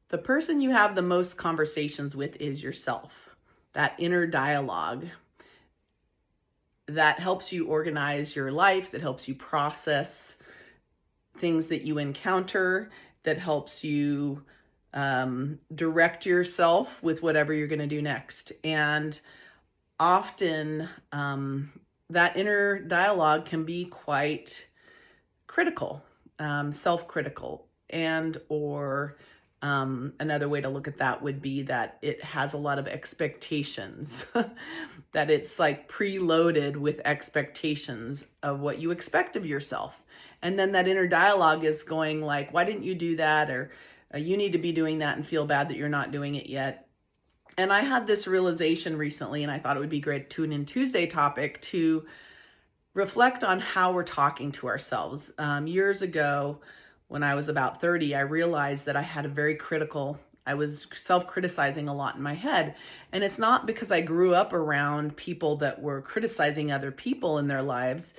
The person you have the most conversations with is yourself. That inner dialogue that helps you organize your life, that helps you process things that you encounter, that helps you direct yourself with whatever you're going to do next. And often that inner dialogue can be quite critical, self-critical, and or another way to look at that would be that it has a lot of expectations, that it's like preloaded with expectations of what you expect of yourself. And then that inner dialogue is going like, why didn't you do that? Or you need to be doing that and feel bad that you're not doing it yet. And I had this realization recently, and I thought it would be great Tune In Tuesday topic to reflect on how we're talking to ourselves. Years ago, when I was about 30, I realized that I was self-criticizing a lot in my head. And it's not because I grew up around people that were criticizing other people in their lives,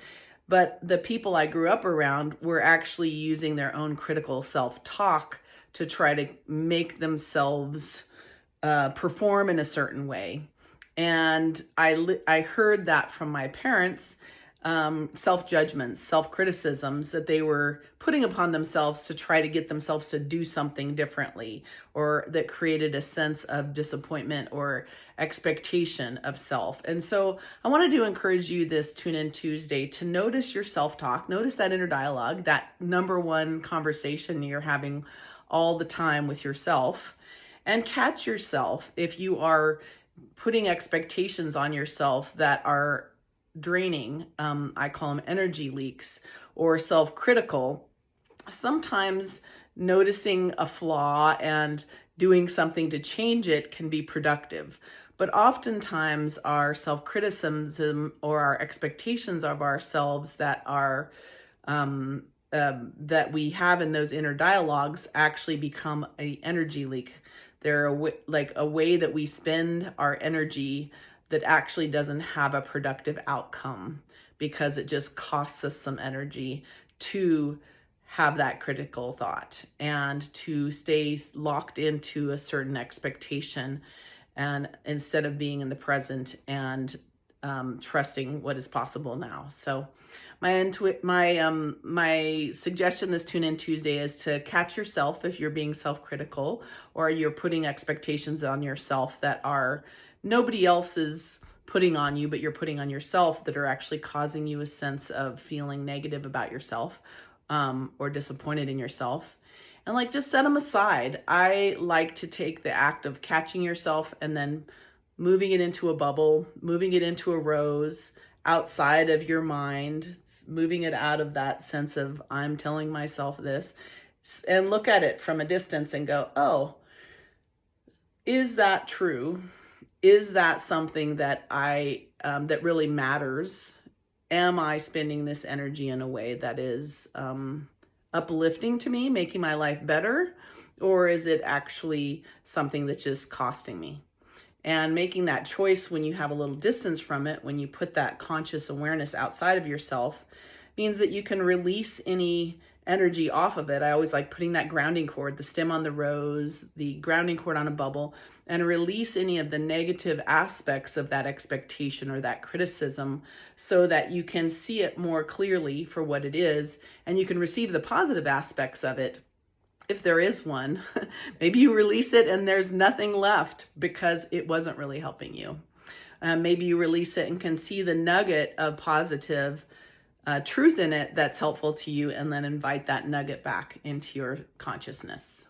but the people I grew up around were actually using their own critical self-talk to try to make themselves perform in a certain way. And I heard that from my parents, self-judgments, self-criticisms that they were putting upon themselves to try to get themselves to do something differently, or that created a sense of disappointment or expectation of self. And so I wanted to encourage you this Tune In Tuesday to notice your self-talk, notice that inner dialogue, that number one conversation you're having all the time with yourself, and catch yourself if you are putting expectations on yourself that are draining. I call them energy leaks, or self-critical. Sometimes noticing a flaw and doing something to change it can be productive. But oftentimes our self-criticism or our expectations of ourselves that are that we have in those inner dialogues actually become an energy leak. They're a way that we spend our energy that actually doesn't have a productive outcome, because it just costs us some energy to have that critical thought and to stay locked into a certain expectation, and instead of being in the present and trusting what is possible now. So my suggestion this Tune In Tuesday is to catch yourself if you're being self-critical, or you're putting expectations on yourself that are nobody else is putting on you, but you're putting on yourself, that are actually causing you a sense of feeling negative about yourself, or disappointed in yourself. And just set them aside. I like to take the act of catching yourself and then moving it into a bubble, moving it into a rose outside of your mind, moving it out of that sense of I'm telling myself this, and look at it from a distance and go, oh, is that true? Is that something that that really matters? Am I spending this energy in a way that is uplifting to me, making my life better? Or is it actually something that's just costing me? And making that choice when you have a little distance from it, when you put that conscious awareness outside of yourself, means that you can release any energy off of it. I always like putting that grounding cord, the stem on the rose, the grounding cord on a bubble, and release any of the negative aspects of that expectation or that criticism, so that you can see it more clearly for what it is, and you can receive the positive aspects of it. If there is one, maybe you release it and there's nothing left because it wasn't really helping you. Maybe you release it and can see the nugget of positive truth in it that's helpful to you, and then invite that nugget back into your consciousness.